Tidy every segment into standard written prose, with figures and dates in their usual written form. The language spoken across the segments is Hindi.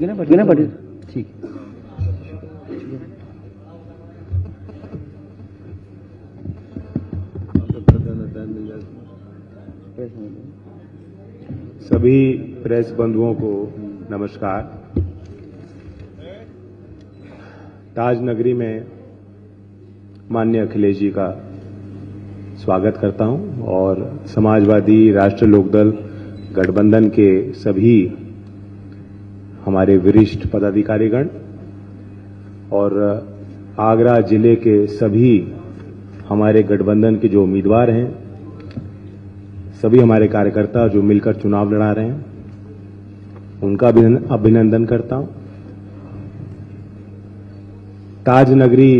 बिना पाटिल ठीक है। सभी प्रेस बंधुओं को नमस्कार। ताज नगरी में माननीय अखिलेश जी का स्वागत करता हूं और समाजवादी राष्ट्र लोकदल गठबंधन के सभी हमारे वरिष्ठ पदाधिकारीगण और आगरा जिले के सभी हमारे गठबंधन के जो उम्मीदवार हैं, सभी हमारे कार्यकर्ता जो मिलकर चुनाव लड़ा रहे हैं, उनका अभिनंदन करता हूं। ताज नगरी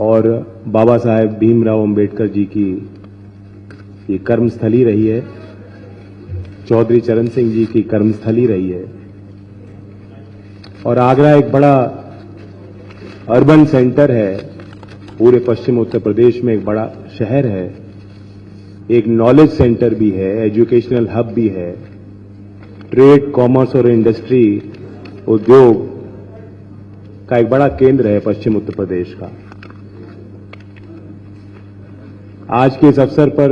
और बाबा साहेब भीमराव अंबेडकर जी की ये कर्मस्थली रही है, चौधरी चरण सिंह जी की कर्मस्थली रही है और आगरा एक बड़ा अर्बन सेंटर है, पूरे पश्चिम उत्तर प्रदेश में एक बड़ा शहर है, एक नॉलेज सेंटर भी है, एजुकेशनल हब भी है, ट्रेड, कॉमर्स और इंडस्ट्री, उद्योग का एक बड़ा केंद्र है पश्चिम उत्तर प्रदेश का। आज के इस अवसर पर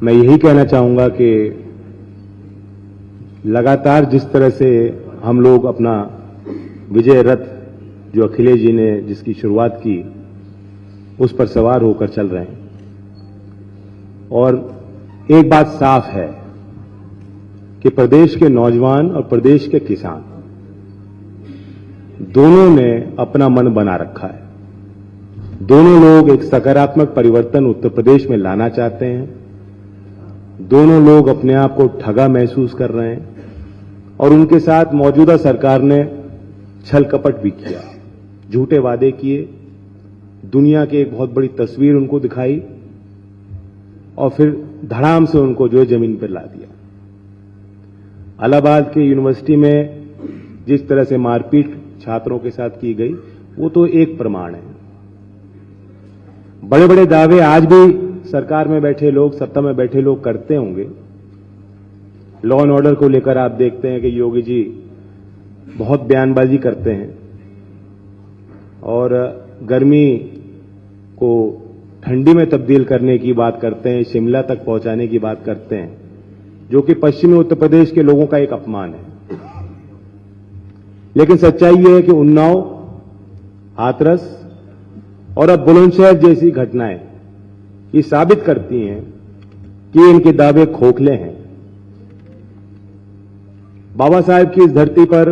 मैं यही कहना चाहूंगा कि लगातार जिस तरह से हम लोग अपना विजय रथ जो अखिलेश जी ने जिसकी शुरुआत की उस पर सवार होकर चल रहे हैं और एक बात साफ है कि प्रदेश के नौजवान और प्रदेश के किसान दोनों ने अपना मन बना रखा है। दोनों लोग एक सकारात्मक परिवर्तन उत्तर प्रदेश में लाना चाहते हैं। दोनों लोग अपने आप को ठगा महसूस कर रहे हैं और उनके साथ मौजूदा सरकार ने छल कपट भी किया, झूठे वादे किए, दुनिया की एक बहुत बड़ी तस्वीर उनको दिखाई और फिर धड़ाम से उनको जो है जमीन पर ला दिया। इलाहाबाद के यूनिवर्सिटी में जिस तरह से मारपीट छात्रों के साथ की गई वो तो एक प्रमाण है। बड़े बड़े दावे आज भी सरकार में बैठे लोग, सत्ता में बैठे लोग करते होंगे। लॉ एंड ऑर्डर को लेकर आप देखते हैं कि योगी जी बहुत बयानबाजी करते हैं और गर्मी को ठंडी में तब्दील करने की बात करते हैं, शिमला तक पहुंचाने की बात करते हैं, जो कि पश्चिमी उत्तर प्रदेश के लोगों का एक अपमान है। लेकिन सच्चाई यह है कि उन्नाव, हाथरस और अब बुलंदशहर जैसी घटनाएं ये साबित करती हैं कि इनके दावे खोखले हैं। बाबा साहेब की इस धरती पर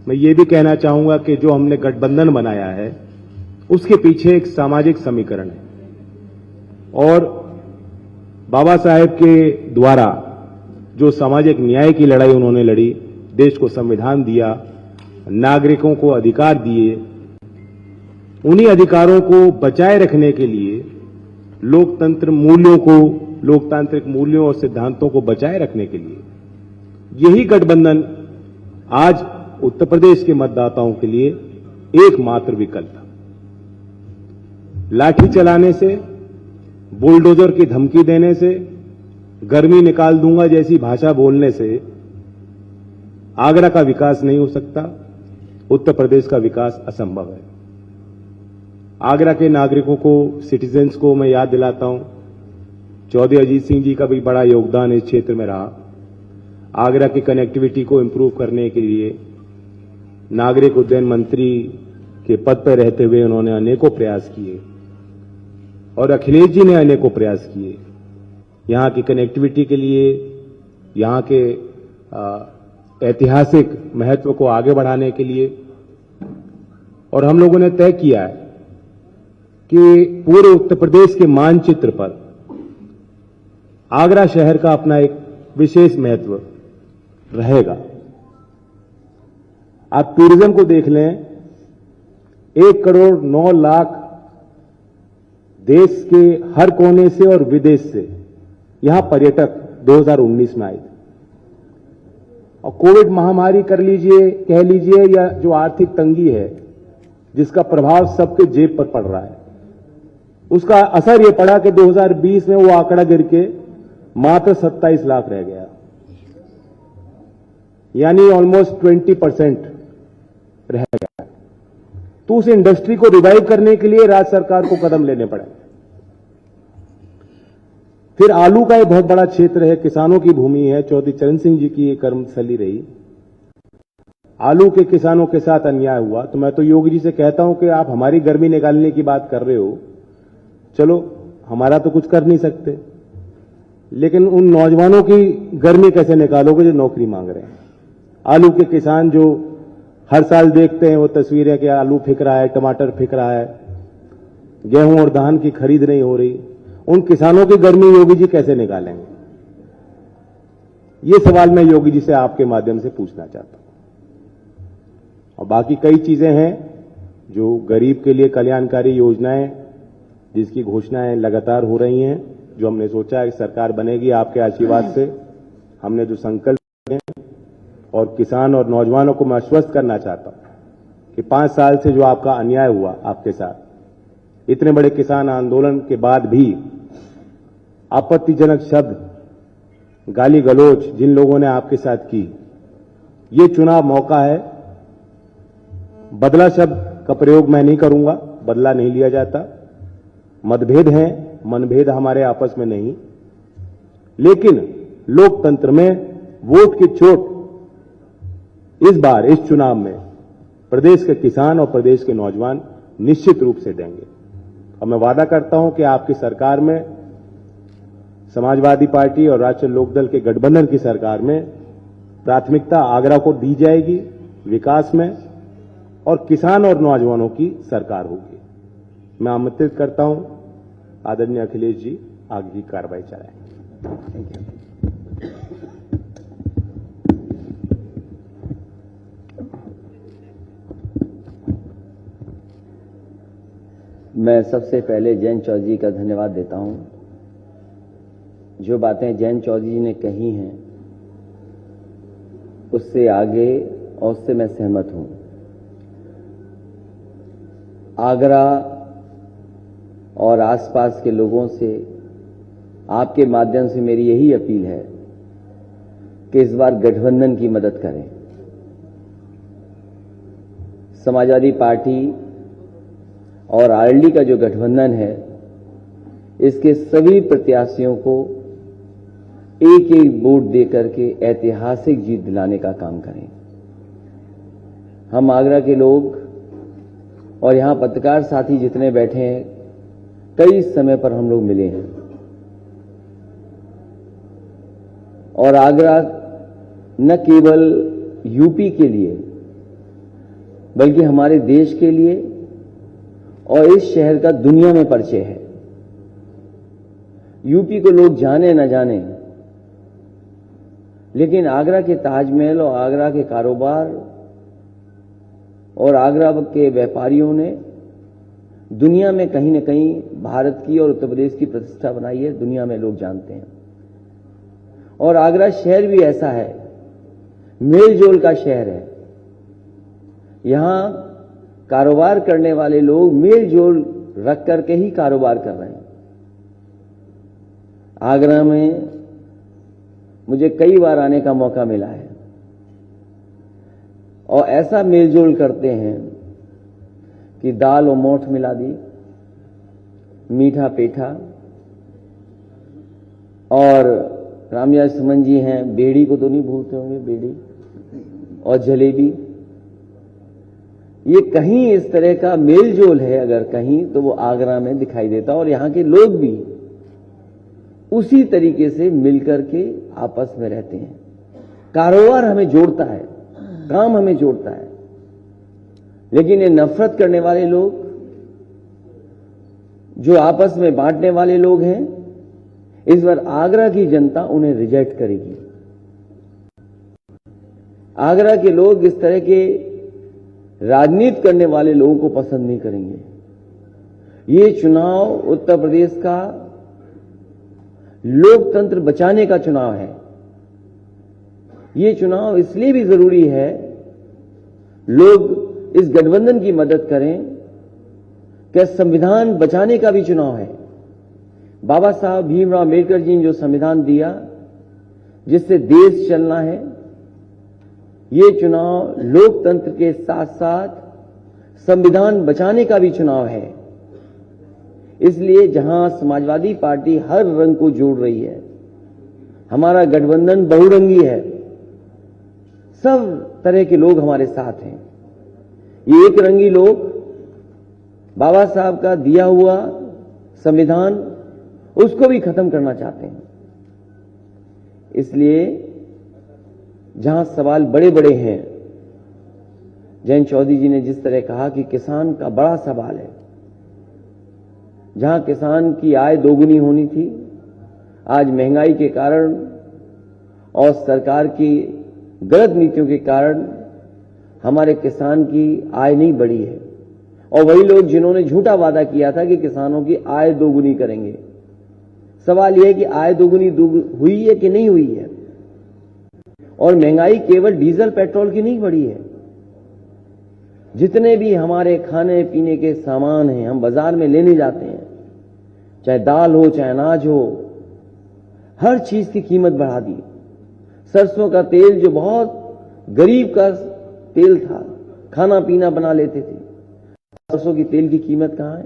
मैं ये भी कहना चाहूंगा कि जो हमने गठबंधन बनाया है उसके पीछे एक सामाजिक समीकरण है और बाबा साहेब के द्वारा जो सामाजिक न्याय की लड़ाई उन्होंने लड़ी, देश को संविधान दिया, नागरिकों को अधिकार दिए, उन्हीं अधिकारों को बचाए रखने के लिए लोकतंत्र मूल्यों को, लोकतांत्रिक मूल्यों और सिद्धांतों को बचाए रखने के लिए यही गठबंधन आज उत्तर प्रदेश के मतदाताओं के लिए एकमात्र विकल्प था। लाठी चलाने से, बुलडोजर की धमकी देने से, गर्मी निकाल दूंगा जैसी भाषा बोलने से आगरा का विकास नहीं हो सकता, उत्तर प्रदेश का विकास असंभव है। आगरा के नागरिकों को, सिटीजन्स को मैं याद दिलाता हूं, चौधरी अजीत सिंह जी का भी बड़ा योगदान इस क्षेत्र में रहा। आगरा की कनेक्टिविटी को इंप्रूव करने के लिए नागरिक उड्डयन मंत्री के पद पर रहते हुए उन्होंने अनेकों प्रयास किए और अखिलेश जी ने अनेकों प्रयास किए यहां की कनेक्टिविटी के लिए, यहां के ऐतिहासिक महत्व को आगे बढ़ाने के लिए। और हम लोगों ने तय किया है कि पूरे उत्तर प्रदेश के मानचित्र पर आगरा शहर का अपना एक विशेष महत्व रहेगा। आप टूरिज्म को देख लें, 1,09,00,000 देश के हर कोने से और विदेश से यहां पर्यटक 2019 में आए थे और कोविड महामारी कर लीजिए, कह लीजिए, या जो आर्थिक तंगी है जिसका प्रभाव सबके जेब पर पड़ रहा है, उसका असर यह पड़ा कि 2020 में वो आंकड़ा गिर के मात्र 27 लाख रह गया। यानी ऑलमोस्ट 20% रह गया। तो उस इंडस्ट्री को रिवाइव करने के लिए राज्य सरकार को कदम लेने पड़े। फिर आलू का एक बहुत बड़ा क्षेत्र है, किसानों की भूमि है, चौधरी चरण सिंह जी की ये कर्मस्थली रही। आलू के किसानों के साथ अन्याय हुआ, तो मैं तो योगी जी से कहता हूं कि आप हमारी गर्मी निकालने की बात कर रहे हो, चलो हमारा तो कुछ कर नहीं सकते, लेकिन उन नौजवानों की गर्मी कैसे निकालोगे जो नौकरी मांग रहे हैं। आलू के किसान जो हर साल देखते हैं वो तस्वीरें कि आलू फेंक रहा है, टमाटर फेंक रहा है, गेहूं और धान की खरीद नहीं हो रही, उन किसानों की गर्मी योगी जी कैसे निकालेंगे? ये सवाल मैं योगी जी से आपके माध्यम से पूछना चाहता हूं। और बाकी कई चीजें हैं जो गरीब के लिए कल्याणकारी योजनाएं जिसकी घोषणाएं लगातार हो रही हैं, जो हमने सोचा है कि सरकार बनेगी आपके आशीर्वाद से, हमने जो संकल्प लिए और किसान और नौजवानों को मैं आश्वस्त करना चाहता हूं कि 5 साल से जो आपका अन्याय हुआ आपके साथ, इतने बड़े किसान आंदोलन के बाद भी आपत्तिजनक शब्द, गाली गलौज जिन लोगों ने आपके साथ की, ये चुनाव मौका है। बदला शब्द का प्रयोग मैं नहीं करूंगा, बदला नहीं लिया जाता, मतभेद हैं, मनभेद हमारे आपस में नहीं, लेकिन लोकतंत्र में वोट की चोट इस बार इस चुनाव में प्रदेश के किसान और प्रदेश के नौजवान निश्चित रूप से देंगे। और मैं वादा करता हूं कि आपकी सरकार में, समाजवादी पार्टी और राष्ट्रीय लोकदल के गठबंधन की सरकार में, प्राथमिकता आगरा को दी जाएगी विकास में, और किसान और नौजवानों की सरकार होगी। मैं आमंत्रित करता हूं आदरणीय अखिलेश जी आगे की कार्रवाई चलाएं। मैं सबसे पहले जयंत चौधरी जी का धन्यवाद देता हूं। जो बातें जयंत चौधरी जी ने कही हैं उससे आगे और उससे मैं सहमत हूं। आगरा और आसपास के लोगों से आपके माध्यम से मेरी यही अपील है कि इस बार गठबंधन की मदद करें। समाजवादी पार्टी और आरएलडी का जो गठबंधन है, इसके सभी प्रत्याशियों को एक एक वोट देकर के ऐतिहासिक जीत दिलाने का काम करें। हम आगरा के लोग और यहां पत्रकार साथी जितने बैठे हैं, कई समय पर हम लोग मिले हैं, और आगरा न केवल यूपी के लिए बल्कि हमारे देश के लिए और इस शहर का दुनिया में परिचय है। यूपी को लोग जाने न जाने, लेकिन आगरा के ताजमहल और आगरा के कारोबार और आगरा के व्यापारियों ने दुनिया में कहीं न कहीं भारत की और उत्तर प्रदेश की प्रतिष्ठा बनाई है, दुनिया में लोग जानते हैं। और आगरा शहर भी ऐसा है, मेलजोल का शहर है। यहां कारोबार करने वाले लोग मेलजोल रख करके ही कारोबार कर रहे हैं। आगरा में मुझे कई बार आने का मौका मिला है और ऐसा मेलजोल करते हैं कि दाल और मोठ मिला दी, मीठा पेठा, और रामयाज सुमन जी हैं, बेड़ी को तो नहीं भूलते होंगे, बेड़ी और जलेबी। ये कहीं इस तरह का मेलजोल है, अगर कहीं तो वो आगरा में दिखाई देता, और यहां के लोग भी उसी तरीके से मिलकर के आपस में रहते हैं। कारोबार हमें जोड़ता है, काम हमें जोड़ता है, लेकिन ये नफरत करने वाले लोग, जो आपस में बांटने वाले लोग हैं, इस बार आगरा की जनता उन्हें रिजेक्ट करेगी। आगरा के लोग इस तरह के राजनीति करने वाले लोगों को पसंद नहीं करेंगे। ये चुनाव उत्तर प्रदेश का लोकतंत्र बचाने का चुनाव है। ये चुनाव इसलिए भी जरूरी है, लोग इस गठबंधन की मदद करें कि संविधान बचाने का भी चुनाव है। बाबा साहब भीमराव अम्बेडकर जी ने जो संविधान दिया, जिससे देश चलना है, ये चुनाव लोकतंत्र के साथ साथ संविधान बचाने का भी चुनाव है। इसलिए जहां समाजवादी पार्टी हर रंग को जोड़ रही है, हमारा गठबंधन बहुरंगी है, सब तरह के लोग हमारे साथ हैं। ये एक रंगी लोग बाबा साहब का दिया हुआ संविधान उसको भी खत्म करना चाहते हैं। इसलिए जहां सवाल बड़े बड़े हैं, जयंत चौधरी जी ने जिस तरह कहा कि किसान का बड़ा सवाल है, जहां किसान की आय दोगुनी होनी थी, आज महंगाई के कारण और सरकार की गलत नीतियों के कारण हमारे किसान की आय नहीं बढ़ी है। और वही लोग जिन्होंने झूठा वादा किया था कि किसानों की आय दोगुनी करेंगे, सवाल यह है कि आय दोगुनी हुई है कि नहीं हुई है। और महंगाई केवल डीजल पेट्रोल की नहीं बढ़ी है, जितने भी हमारे खाने पीने के सामान हैं, हम बाजार में लेने जाते हैं, चाहे दाल हो चाहे अनाज हो, हर चीज की कीमत बढ़ा दी। सरसों का तेल जो बहुत गरीब का तेल था, खाना पीना बना लेते थे, सरसों की तेल की कीमत कहां है?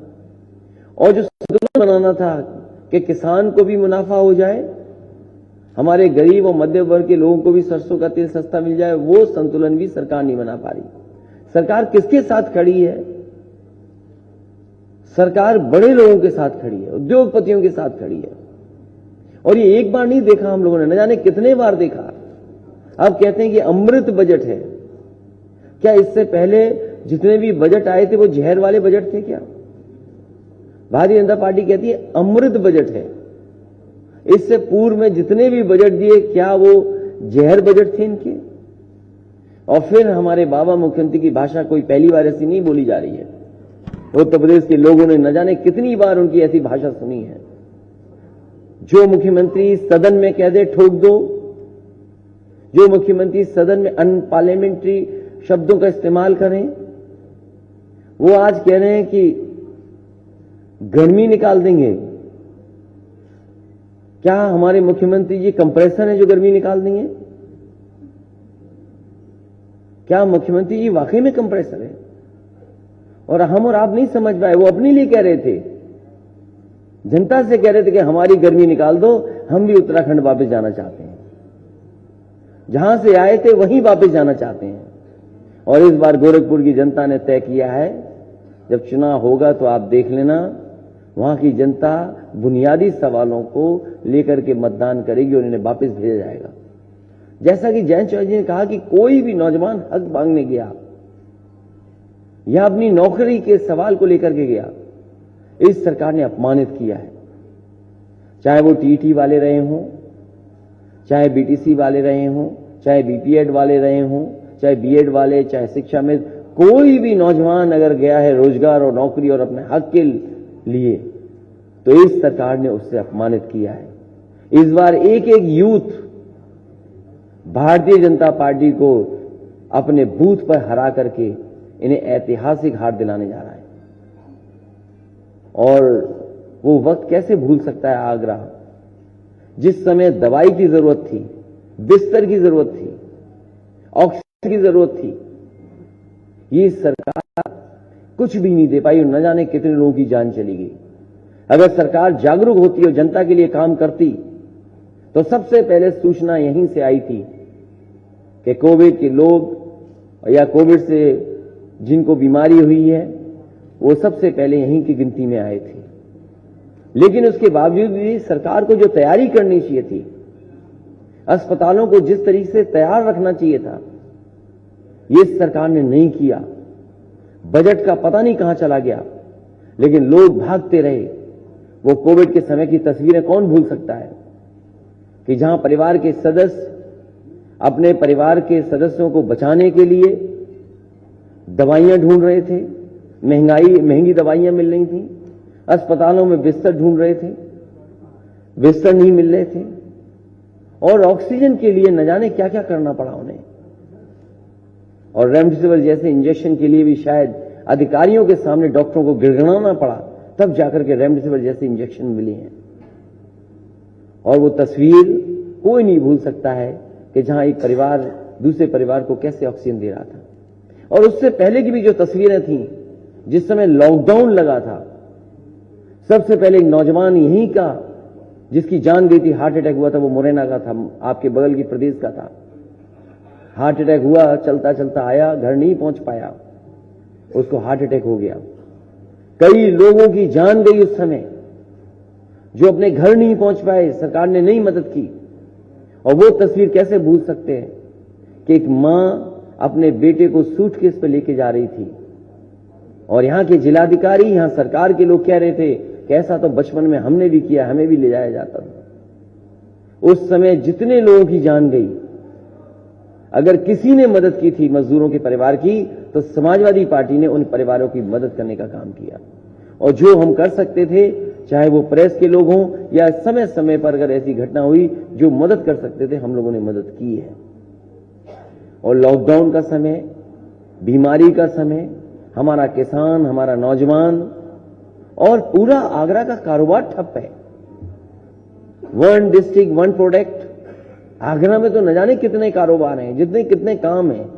और जो संतुलन बनाना था कि किसान को भी मुनाफा हो जाए, हमारे गरीब और मध्यम वर्ग के लोगों को भी सरसों का तेल सस्ता मिल जाए, वो संतुलन भी सरकार नहीं बना पा रही। सरकार किसके साथ खड़ी है? सरकार बड़े लोगों के साथ खड़ी है, उद्योगपतियों के साथ खड़ी है। और ये एक बार नहीं देखा हम लोगों ने, न जाने कितने बार देखा। अब कहते हैं कि अमृत बजट है। क्या इससे पहले जितने भी बजट आए थे वो जहर वाले बजट थे क्या? भारतीय जनता पार्टी कहती है अमृत बजट है। इससे पूर्व में जितने भी बजट दिए, क्या वो जहर बजट थे इनके? और फिर हमारे बाबा मुख्यमंत्री की भाषा कोई पहली बार ऐसी नहीं बोली जा रही है। उत्तर प्रदेश के लोगों ने न जाने कितनी बार उनकी ऐसी भाषा सुनी है। जो मुख्यमंत्री सदन में कह दे ठोक दो, जो मुख्यमंत्री सदन में अनपार्लियामेंट्री शब्दों का इस्तेमाल करें, वो आज कह रहे हैं कि गर्मी निकाल देंगे। क्या हमारे मुख्यमंत्री जी कंप्रेसर है जो गर्मी निकाल देंगे? क्या मुख्यमंत्री जी वाकई में कंप्रेसर है? और हम और आप नहीं समझ पाए, वो अपने लिए कह रहे थे, जनता से कह रहे थे कि हमारी गर्मी निकाल दो, हम भी उत्तराखंड वापस जाना चाहते हैं, जहां से आए थे वहीं वापस जाना चाहते हैं। और इस बार गोरखपुर की जनता ने तय किया है, जब चुनाव होगा तो आप देख लेना, वहां की जनता बुनियादी सवालों को लेकर के मतदान करेगी और इन्हें वापस भेजा जाएगा। जैसा कि जयंत चौधरी ने कहा कि कोई भी नौजवान हक मांगने गया या अपनी नौकरी के सवाल को लेकर के गया, इस सरकार ने अपमानित किया है। चाहे वो टीटी वाले रहे हों, चाहे बीटीसी वाले रहे हों, चाहे बीपीएड वाले रहे हों, चाहे बीएड वाले, चाहे शिक्षा में कोई भी नौजवान अगर गया है रोजगार और नौकरी और अपने हक के लिए, तो इस सरकार ने उससे अपमानित किया है। इस बार एक एक यूथ भारतीय जनता पार्टी को अपने बूथ पर हरा करके इन्हें ऐतिहासिक हार दिलाने जा रहा है। और वो वक्त कैसे भूल सकता है आगरा, जिस समय दवाई की जरूरत थी, बिस्तर की जरूरत थी, ऑक्सीजन की जरूरत थी। ये सरकार कुछ भी नहीं दे पाई और न जाने कितने लोगों की जान चली गई। अगर सरकार जागरूक होती और जनता के लिए काम करती तो सबसे पहले सूचना यहीं से आई थी कि कोविड के लोग या कोविड से जिनको बीमारी हुई है वो सबसे पहले यहीं की गिनती में आए थे। लेकिन उसके बावजूद भी सरकार को जो तैयारी करनी चाहिए थी, अस्पतालों को जिस तरीके से तैयार रखना चाहिए था, ये सरकार ने नहीं किया। बजट का पता नहीं कहां चला गया, लेकिन लोग भागते रहे। वो कोविड के समय की तस्वीरें कौन भूल सकता है कि जहां परिवार के सदस्य अपने परिवार के सदस्यों को बचाने के लिए दवाइयां ढूंढ रहे थे, महंगी दवाइयां मिल रही थी, अस्पतालों में बिस्तर ढूंढ रहे थे, बिस्तर नहीं मिल रहे थे, और ऑक्सीजन के लिए न जाने क्या क्या करना पड़ा उन्हें। और रेमडेसिविर जैसे इंजेक्शन के लिए भी शायद अधिकारियों के सामने डॉक्टरों को गिड़गिड़ाना पड़ा, तब जाकर के रेमडेसिविर जैसे इंजेक्शन मिली हैं। और वो तस्वीर कोई नहीं भूल सकता है कि जहां एक परिवार दूसरे परिवार को कैसे ऑक्सीजन दे रहा था। और उससे पहले की भी जो तस्वीरें थीं, जिस समय लॉकडाउन लगा था, सबसे पहले एक नौजवान यहीं का जिसकी जान गई थी, हार्ट अटैक हुआ था, वो मुरैना का था, आपके बगल की प्रदेश का था। हार्ट अटैक हुआ, चलता चलता आया, घर नहीं पहुंच पाया, उसको हार्ट अटैक हो गया। कई लोगों की जान गई उस समय, जो अपने घर नहीं पहुंच पाए, सरकार ने नहीं मदद की। और वो तस्वीर कैसे भूल सकते हैं कि एक मां अपने बेटे को सूटकेस पे लेके जा रही थी, और यहां के जिलाधिकारी, यहां सरकार के लोग कह रहे थे कि ऐसा तो बचपन में हमने भी किया, हमें भी ले जाया जाता था। उस समय जितने लोगों की जान गई, अगर किसी ने मदद की थी मजदूरों के परिवार की, तो समाजवादी पार्टी ने उन परिवारों की मदद करने का काम किया। और जो हम कर सकते थे, चाहे वो प्रेस के लोग हों या समय समय पर अगर ऐसी घटना हुई, जो मदद कर सकते थे, हम लोगों ने मदद की है। और लॉकडाउन का समय, बीमारी का समय, हमारा किसान, हमारा नौजवान और पूरा आगरा का कारोबार ठप है। 1 डिस्ट्रिक्ट 1 प्रोडक्ट, आगरा में तो न जाने कितने कारोबार हैं, जितने कितने काम हैं,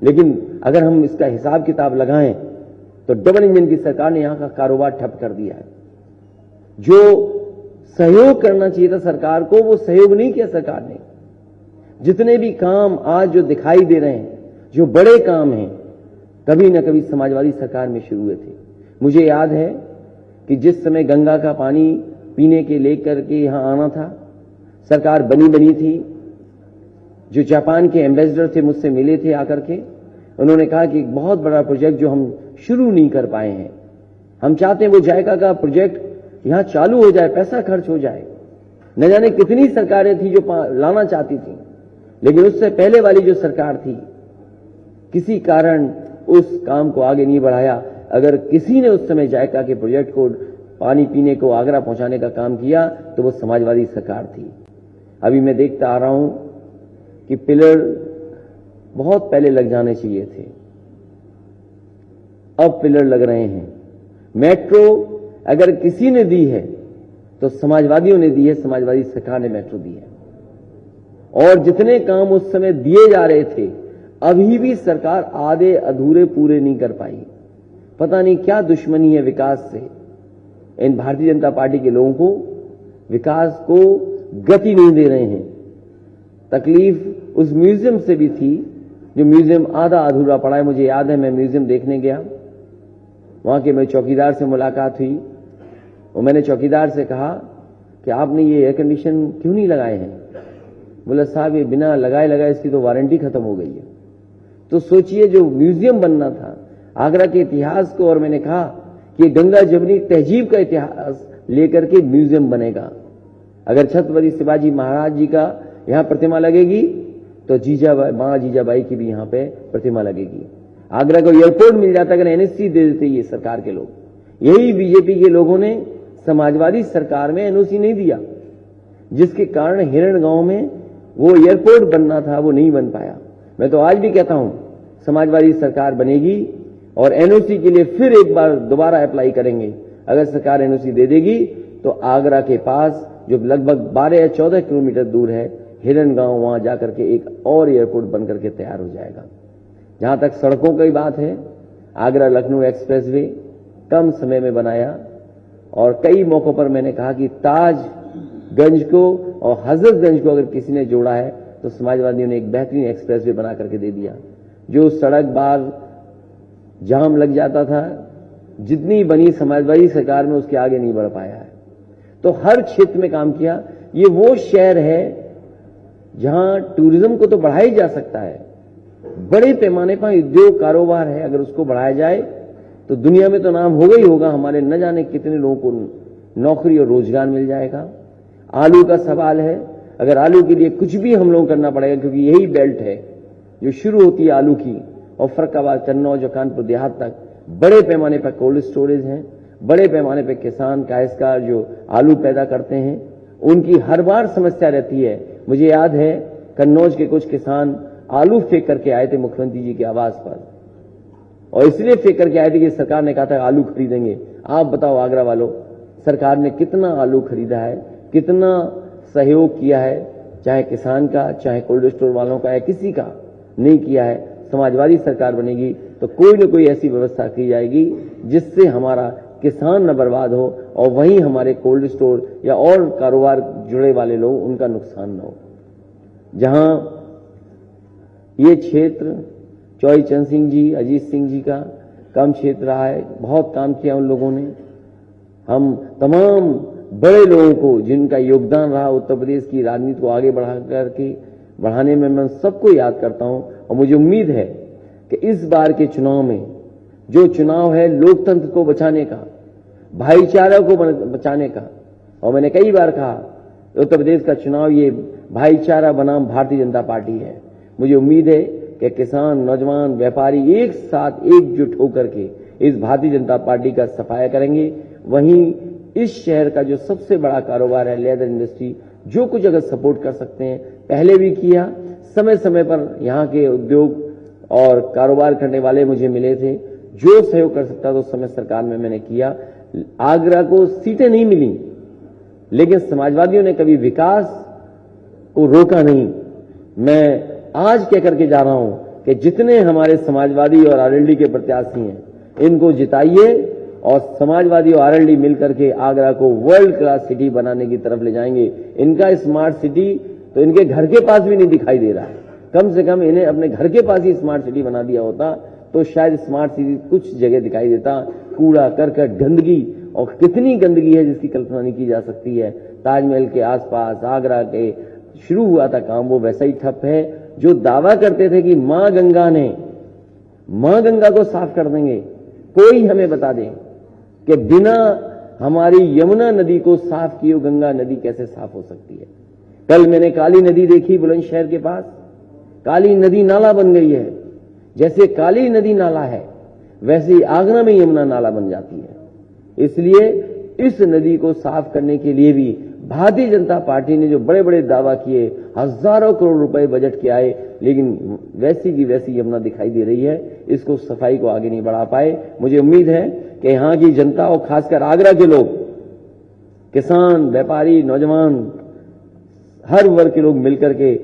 लेकिन अगर हम इसका हिसाब किताब लगाएं तो डबल इंजन की सरकार ने यहां का कारोबार ठप कर दिया है। जो सहयोग करना चाहिए था सरकार को, वो सहयोग नहीं किया सरकार ने। जितने भी काम आज जो दिखाई दे रहे हैं, जो बड़े काम हैं, कभी न कभी समाजवादी सरकार में शुरू हुए थे। मुझे याद है कि जिस समय गंगा का पानी पीने के लेकर के यहां आना था, सरकार बनी थी। जो जापान के एम्बेसडर थे, मुझसे मिले थे आकर के, उन्होंने कहा कि एक बहुत बड़ा प्रोजेक्ट जो हम शुरू नहीं कर पाए हैं, हम चाहते हैं वो जायका का प्रोजेक्ट यहां चालू हो जाए, पैसा खर्च हो जाए। न जाने कितनी सरकारें थी जो लाना चाहती थी, लेकिन उससे पहले वाली जो सरकार थी, किसी कारण उस काम को आगे नहीं बढ़ाया। अगर किसी ने उस समय जायका के प्रोजेक्ट को, पानी पीने को आगरा पहुंचाने का काम किया, तो वो समाजवादी सरकार थी। अभी मैं देखता आ रहा हूं कि पिलर बहुत पहले लग जाने चाहिए थे, अब पिलर लग रहे हैं। मेट्रो अगर किसी ने दी है तो समाजवादियों ने दी है, समाजवादी सरकार ने मेट्रो दी है। और जितने काम उस समय दिए जा रहे थे, अभी भी सरकार आधे अधूरे पूरे नहीं कर पाई। पता नहीं क्या दुश्मनी है विकास से। इन भारतीय जनता पार्टी के लोगों को विकास को गति नहीं दे रहे हैं। तकलीफ उस म्यूजियम से भी थी, जो म्यूजियम आधा अधूरा पड़ा है। मुझे याद है, मैं म्यूजियम देखने गया, वहां के मेरे चौकीदार से मुलाकात हुई और मैंने चौकीदार से कहा कि आपने ये एयर कंडीशन क्यों नहीं लगाए हैं? बोला साहब ये बिना लगाए इसकी तो वारंटी खत्म हो गई है। तो सोचिए, जो म्यूजियम बनना था आगरा के इतिहास को, और मैंने कहा कि गंगा जमुनी तहजीब का इतिहास लेकर के म्यूजियम बनेगा। अगर छत्रपति शिवाजी महाराज जी का यहां प्रतिमा लगेगी तो मां जीजाबाई की भी यहां पे प्रतिमा लगेगी। आगरा को एयरपोर्ट मिल जाता, अगर एनओसी दे देते ये सरकार के लोग। यही बीजेपी के लोगों ने समाजवादी सरकार में एनओसी नहीं दिया, जिसके कारण हिरण गांव में वो एयरपोर्ट बनना था, वो नहीं बन पाया। मैं तो आज भी कहता हूं, समाजवादी सरकार बनेगी और एनओसी के लिए फिर एक बार दोबारा अप्लाई करेंगे। अगर सरकार एनओसी दे देगी तो आगरा के पास जो लगभग 12 या 14 किलोमीटर दूर है हिरण गांव, वहां जाकर के एक और एयरपोर्ट बनकर के तैयार हो जाएगा। जहां तक सड़कों की बात है, आगरा लखनऊ एक्सप्रेसवे कम समय में बनाया और कई मौकों पर मैंने कहा कि ताजगंज को और हजरतगंज को अगर किसी ने जोड़ा है तो समाजवादियों ने एक बेहतरीन एक्सप्रेसवे बना करके दे दिया। जो सड़क बार जाम लग जाता था, जितनी बनी समाजवादी सरकार में, उसके आगे नहीं बढ़ पाया है। तो हर क्षेत्र में काम किया। ये वो शहर है जहां टूरिज्म को तो बढ़ाया ही जा सकता है, बड़े पैमाने पर उद्योग कारोबार है, अगर उसको बढ़ाया जाए तो दुनिया में तो नाम होगा ही होगा। हमारे न जाने कितने लोगों को नौकरी और रोजगार मिल जाएगा। आलू का सवाल है, अगर आलू के लिए कुछ भी हम लोग करना पड़ेगा, क्योंकि यही बेल्ट है जो शुरू होती है आलू की और फर्रुखाबाद, कन्नौज और कानपुर देहात तक बड़े पैमाने पर कोल्ड स्टोरेज हैं, बड़े पैमाने पर किसान काश्तकार जो आलू पैदा करते हैं, उनकी हर बार समस्या रहती है। मुझे याद है कन्नौज के कुछ किसान आलू फेंक करके आए थे मुख्यमंत्री जी के आवास पर, और इसलिए फेंक करके आए थे कि सरकार ने कहा था आलू खरीदेंगे। आप बताओ आगरा वालों, सरकार ने कितना आलू खरीदा है, कितना सहयोग किया है, चाहे किसान का, चाहे कोल्ड स्टोर वालों का या किसी का नहीं किया है। समाजवादी सरकार बनेगी तो कोई न कोई ऐसी व्यवस्था की जाएगी जिससे हमारा किसान न बर्बाद हो और वहीं हमारे कोल्ड स्टोर या और कारोबार जुड़े वाले लोग उनका नुकसान न हो। जहां ये क्षेत्र चौई चंद सिंह जी, अजीत सिंह जी का कम क्षेत्र रहा है, बहुत काम किया उन लोगों ने। हम तमाम बड़े लोगों को जिनका योगदान रहा उत्तर प्रदेश की राजनीति को आगे बढ़ाने में, मैं सबको याद करता हूं। और मुझे उम्मीद है कि इस बार के चुनाव में जो चुनाव है लोकतंत्र को बचाने का, भाईचारा को बचाने का, और मैंने कई बार कहा उत्तर प्रदेश का चुनाव ये भाईचारा बनाम भारतीय जनता पार्टी है। मुझे उम्मीद है कि किसान, नौजवान, व्यापारी एक साथ एकजुट होकर के इस भारतीय जनता पार्टी का सफाया करेंगे। वहीं इस शहर का जो सबसे बड़ा कारोबार है लेदर इंडस्ट्री, जो कुछ अगर सपोर्ट कर सकते हैं, पहले भी किया। समय समय पर यहाँ के उद्योग और कारोबार करने वाले मुझे मिले थे, जो सहयोग कर सकता था उस समय सरकार में मैंने किया। आगरा को सीटें नहीं मिली, लेकिन समाजवादियों ने कभी विकास को रोका नहीं। मैं आज कह करके जा रहा हूं कि जितने हमारे समाजवादी और आरएलडी के प्रत्याशी हैं, इनको जिताइए और समाजवादी और आरएलडी मिलकर के आगरा को वर्ल्ड क्लास सिटी बनाने की तरफ ले जाएंगे। इनका स्मार्ट सिटी तो इनके घर के पास भी नहीं दिखाई दे रहा है। कम से कम इन्हें अपने घर के पास ही स्मार्ट सिटी बना दिया होता तो शायद स्मार्ट सिटी कुछ जगह दिखाई देता। कूड़ा करकट, गंदगी, और कितनी गंदगी है जिसकी कल्पना नहीं की जा सकती है। ताजमहल के आसपास आगरा के शुरू हुआ था काम, वो वैसा ही ठप है। जो दावा करते थे कि मां गंगा को साफ कर देंगे, कोई हमें बता दे कि बिना हमारी यमुना नदी को साफ किए गंगा नदी कैसे साफ हो सकती है। कल मैंने काली नदी देखी बुलंदशहर के पास, काली नदी नाला बन गई है। जैसे काली नदी नाला है वैसे ही आगरा में यमुना नाला बन जाती है। इसलिए इस नदी को साफ करने के लिए भी भारतीय जनता पार्टी ने जो बड़े बड़े दावा किए, हजारों करोड़ रुपए बजट के आए, लेकिन वैसी की वैसी यमुना दिखाई दे रही है। इसको सफाई को आगे नहीं बढ़ा पाए। मुझे उम्मीद है कि यहां की जनता और खासकर आगरा के लोग, किसान, व्यापारी, नौजवान, हर वर्ग के लोग मिलकर के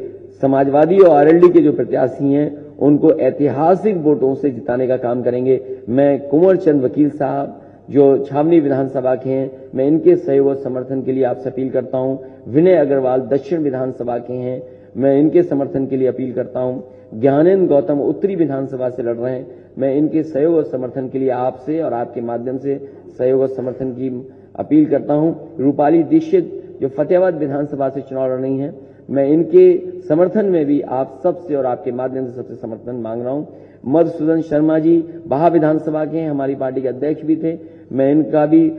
समाजवादी और आरएलडी के जो प्रत्याशी हैं उनको ऐतिहासिक वोटों से जिताने का काम करेंगे। मैं कुंवर चंद वकील साहब जो छावनी विधानसभा के हैं, मैं इनके सहयोग और समर्थन के लिए आपसे अपील करता हूं। विनय अग्रवाल दक्षिण विधानसभा के हैं, मैं इनके समर्थन के लिए अपील करता हूं। ज्ञानेंद्र गौतम उत्तरी विधानसभा से लड़ रहे हैं, मैं इनके सहयोग और समर्थन के लिए आपसे और आपके माध्यम से सहयोग और समर्थन की अपील करता हूं। रूपाली दीक्षित जो फतेहाबाद विधानसभा से चुनाव लड़ रही हैं, मैं इनके समर्थन में भी आप सबसे और आपके माध्यम से सबसे समर्थन मांग रहा हूं। मधुसूदन शर्मा जी बाहा विधानसभा के हैं, हमारी पार्टी के अध्यक्ष भी थे, मैं इनका भी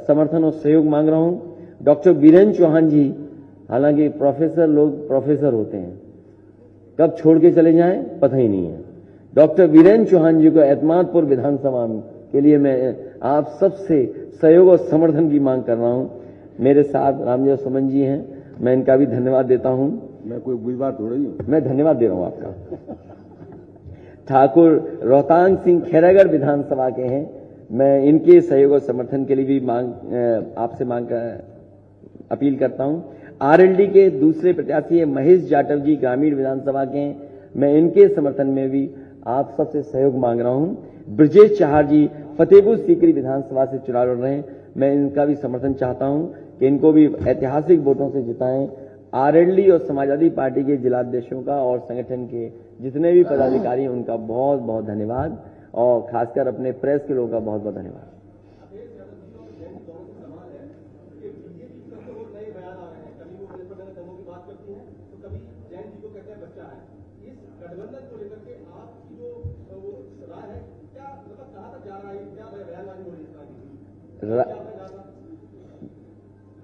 समर्थन और सहयोग मांग रहा हूं। डॉक्टर वीरेंद्र चौहान जी, हालांकि प्रोफेसर लोग प्रोफेसर होते हैं, कब छोड़ के चले जाएं पता ही नहीं है। डॉक्टर वीरेंद्र चौहान जी को एतमादपुर विधानसभा के लिए मैं आप सबसे सहयोग और समर्थन की मांग कर रहा हूं। मेरे साथ रामदेव सुमन जी हैं, मैं इनका भी धन्यवाद देता हूं। मैं कोई बुरी बात थोड़ी हूं, मैं धन्यवाद दे रहा हूं आपका। ठाकुर रोहतांग सिंह खैरागढ़ विधानसभा के हैं, मैं इनके सहयोग और समर्थन के लिए भी आपसे अपील करता हूं। आरएलडी के दूसरे प्रत्याशी है महेश जाटव जी ग्रामीण विधानसभा के हैं, मैं इनके समर्थन में भी आप सबसे सहयोग मांग रहा हूं। ब्रजेश चहार जी फतेहपुर सीकरी विधानसभा से चुनाव लड़ रहे हैं, मैं इनका भी समर्थन चाहता हूं कि इनको भी ऐतिहासिक वोटों से जिताएं। आरएलडी और समाजवादी पार्टी के जिलाध्यक्षों का और संगठन के जितने भी पदाधिकारी हैं उनका बहुत बहुत धन्यवाद, और खासकर अपने प्रेस के लोगों का बहुत बहुत धन्यवाद।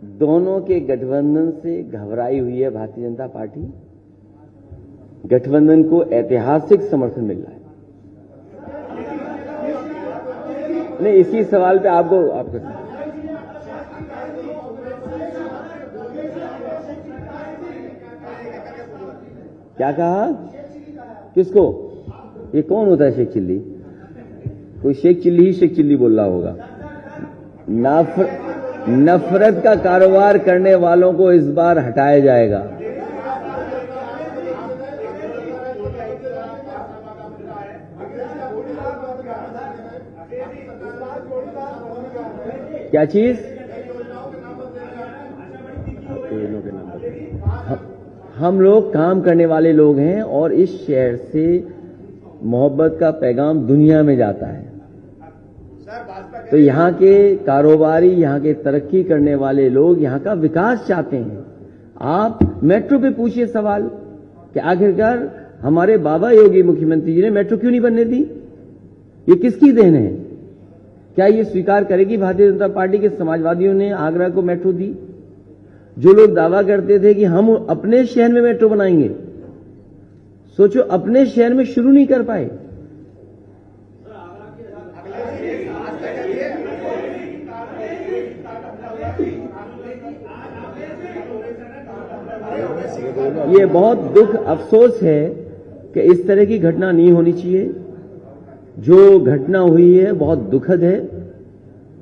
दोनों के गठबंधन से घबराई हुई है भारतीय जनता पार्टी। गठबंधन को ऐतिहासिक समर्थन मिल रहा है। नहीं, इसी सवाल पे आपको क्या कहा? किसको? ये कौन होता है शेख चिल्ली? कोई शेख चिल्ली ही शेख चिल्ली बोल रहा होगा। नफरत का कारोबार करने वालों को इस बार हटाया जाएगा। क्या चीज? हम लोग काम करने वाले लोग हैं और इस शहर से मोहब्बत का पैगाम दुनिया में जाता है। तो यहाँ के कारोबारी, यहाँ के तरक्की करने वाले लोग यहाँ का विकास चाहते हैं। आप मेट्रो पे पूछिए सवाल कि आखिरकार हमारे बाबा योगी मुख्यमंत्री जी ने मेट्रो क्यों नहीं बनने दी? ये किसकी देन है? क्या ये स्वीकार करेगी भारतीय जनता पार्टी के समाजवादियों ने आगरा को मेट्रो दी? जो लोग दावा करते थे कि हम अपने शहर में मेट्रो बनाएंगे, सोचो अपने शहर में शुरू नहीं कर पाए। ये बहुत दुख अफसोस है कि इस तरह की घटना नहीं होनी चाहिए। जो घटना हुई है बहुत दुखद है।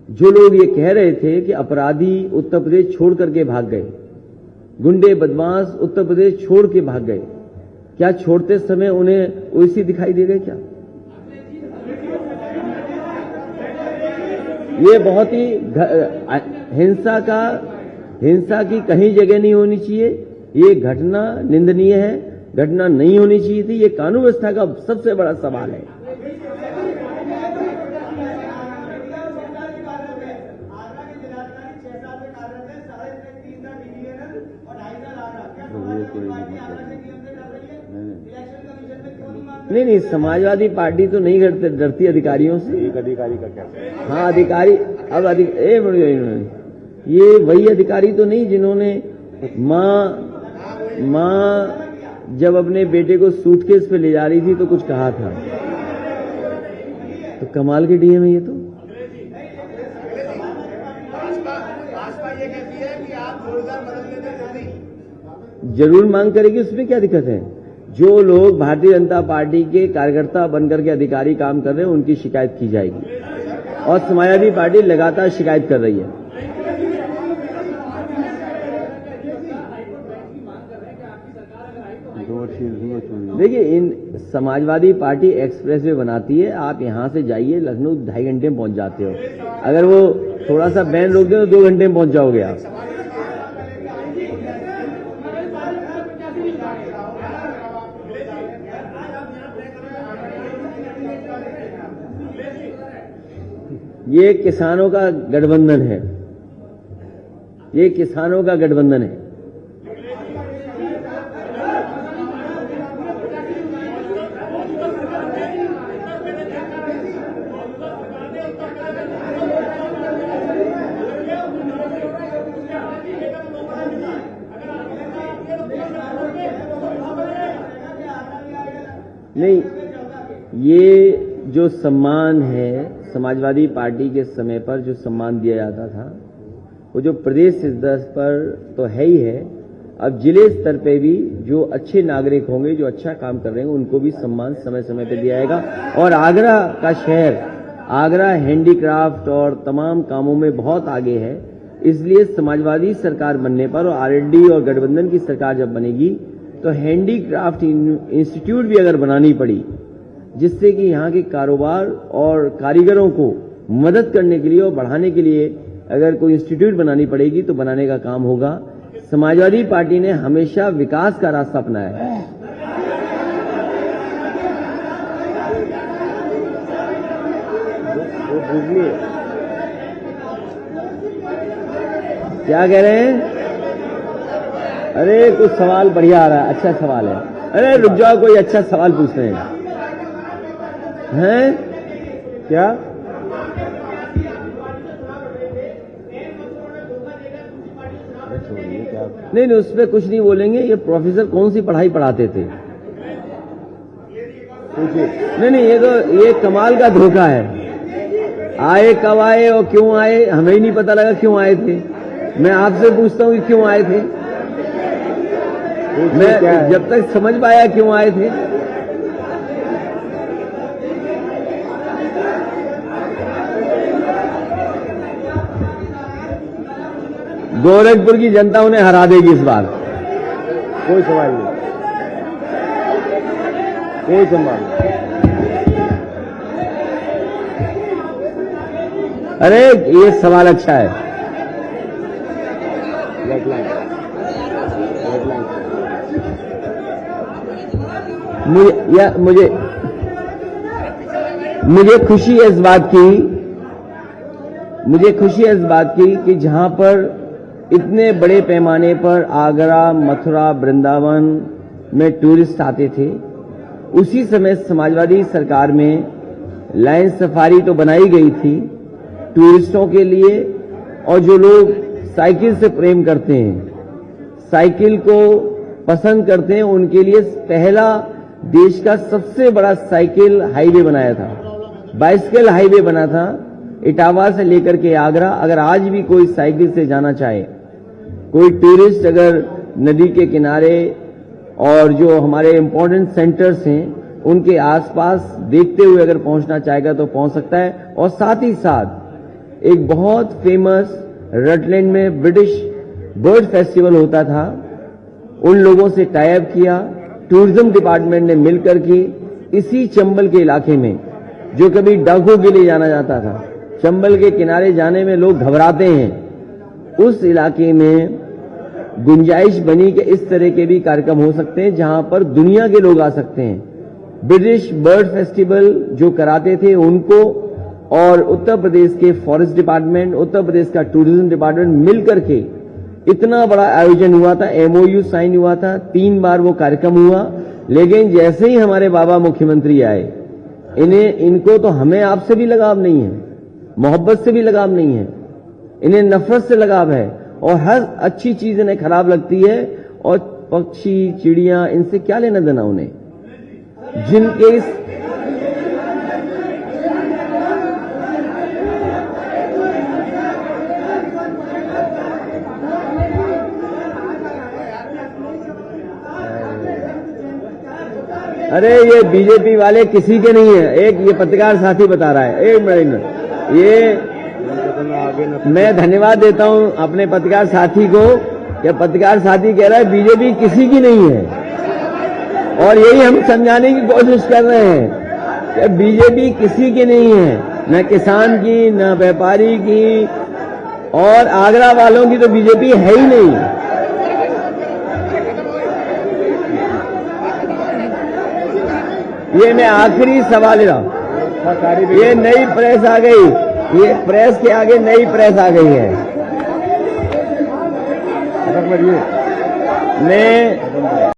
जो लोग ये कह रहे थे कि अपराधी उत्तर प्रदेश छोड़ करके भाग गए, गुंडे बदमाश उत्तर प्रदेश छोड़ के भाग गए, क्या छोड़ते समय उन्हें ओवैसी दिखाई दे गए क्या? ये बहुत ही हिंसा की कहीं जगह नहीं होनी चाहिए। ये घटना निंदनीय है, घटना नहीं होनी चाहिए थी। ये कानून व्यवस्था का सबसे बड़ा सवाल है। नहीं, समाजवादी पार्टी तो नहीं डरती अधिकारियों से। एक अधिकारी का क्या? हाँ, अधिकारी अब ये वही अधिकारी तो नहीं जिन्होंने माँ जब अपने बेटे को सूटकेस पे ले जा रही थी तो कुछ कहा था। तो कमाल के डीएम है ये तो। जरूर मांग करेगी, उसमें क्या दिक्कत है? जो लोग भारतीय जनता पार्टी के कार्यकर्ता बनकर के अधिकारी काम कर रहे हैं उनकी शिकायत की जाएगी और समाजवादी पार्टी लगातार शिकायत कर रही है। देखिए, इन समाजवादी पार्टी एक्सप्रेस वे बनाती है। आप यहां से जाइए लखनऊ 2.5 घंटे में पहुंच जाते हो। अगर वो थोड़ा सा बैन रोक दे तो 2 घंटे में पहुंच जाओगे आप। ये किसानों का गठबंधन है, ये किसानों का गठबंधन है। नहीं, ये जो सम्मान है समाजवादी पार्टी के समय पर जो सम्मान दिया जाता था वो जो प्रदेश स्तर पर तो है ही है, अब जिले स्तर पे भी जो अच्छे नागरिक होंगे, जो अच्छा काम कर रहे हैं, उनको भी सम्मान समय समय पे दिया जाएगा। और आगरा का शहर, आगरा हैंडीक्राफ्ट और तमाम कामों में बहुत आगे है। इसलिए समाजवादी सरकार बनने पर और आरएलडी और गठबंधन की सरकार जब बनेगी तो हैंडीक्राफ्ट इंस्टीट्यूट भी अगर बनानी पड़ी, जिससे कि यहाँ के कारोबार और कारीगरों को मदद करने के लिए और बढ़ाने के लिए अगर कोई इंस्टीट्यूट बनानी पड़ेगी तो बनाने का काम होगा। समाजवादी पार्टी ने हमेशा विकास का रास्ता अपनाया है। क्या कह रहे हैं? अरे कुछ सवाल बढ़िया आ रहा है, अच्छा सवाल है। अरे रुक जाओ, कोई अच्छा सवाल पूछते हैं। क्या? नहीं, उसमें कुछ नहीं बोलेंगे। ये प्रोफेसर कौन सी पढ़ाई पढ़ाते थे? नहीं, ये कमाल का धोखा है। आए कब आए और क्यों आए हमें ही नहीं पता लगा क्यों आए थे। मैं आपसे पूछता हूँ कि क्यों आए थे? मैं जब तक समझ पाया क्यों आए थे। गोरखपुर की जनता उन्हें हरा देगी इस बार, कोई सवाल नहीं, कोई सवाल नहीं। अरे ये सवाल अच्छा है। मुझे खुशी है इस बात की कि जहां पर इतने बड़े पैमाने पर आगरा, मथुरा, वृंदावन में टूरिस्ट आते थे, उसी समय समाजवादी सरकार में लाइन सफारी तो बनाई गई थी टूरिस्टों के लिए, और जो लोग साइकिल से प्रेम करते हैं, साइकिल को पसंद करते हैं, उनके लिए पहला देश का सबसे बड़ा साइकिल हाईवे बनाया था, बाइसिकल हाईवे बना था इटावा से लेकर के आगरा। अगर आज भी कोई साइकिल से जाना चाहे, कोई टूरिस्ट अगर नदी के किनारे और जो हमारे इंपॉर्टेंट सेंटर्स हैं उनके आसपास देखते हुए अगर पहुंचना चाहेगा तो पहुंच सकता है। और साथ ही साथ एक बहुत फेमस रटलैंड में ब्रिटिश बर्ड फेस्टिवल होता था, उन लोगों से टाई अप किया टूरिज्म डिपार्टमेंट ने मिलकर के, इसी चंबल के इलाके में जो कभी डाकू के लिए जाना जाता था, चंबल के किनारे जाने में लोग घबराते हैं, उस इलाके में गुंजाइश बनी कि इस तरह के भी कार्यक्रम हो सकते हैं जहां पर दुनिया के लोग आ सकते हैं। ब्रिटिश बर्ड फेस्टिवल जो कराते थे उनको और उत्तर प्रदेश के फॉरेस्ट डिपार्टमेंट, उत्तर प्रदेश का टूरिज्म डिपार्टमेंट मिलकर के इतना बड़ा आयोजन हुआ था, एमओयू साइन हुआ था, 3 बार वो कार्यक्रम हुआ। लेकिन जैसे ही हमारे बाबा मुख्यमंत्री आए, इनको तो हमें आपसे भी लगाव नहीं है, मोहब्बत से भी लगाव नहीं है, इन्हें नफरत से लगाव है, और हर अच्छी चीज इन्हें खराब लगती है, और पक्षी चिड़िया इनसे क्या लेना देना उन्हें, जिनके अरे ये बीजेपी वाले किसी के नहीं है। एक ये पत्रकार साथी बता रहा है, एक मिनट, ये मैं धन्यवाद देता हूं अपने पत्रकार साथी को कि पत्रकार साथी कह रहा है बीजेपी किसी की नहीं है, और यही हम समझाने की कोशिश कर रहे हैं कि बीजेपी किसी की नहीं है, न किसान की, न व्यापारी की, और आगरा वालों की तो बीजेपी है ही नहीं। ये मैं आखिरी सवाल रहा हूं, ये नई प्रेस आ गई, ये प्रेस के आगे नई प्रेस आ गई है। मैं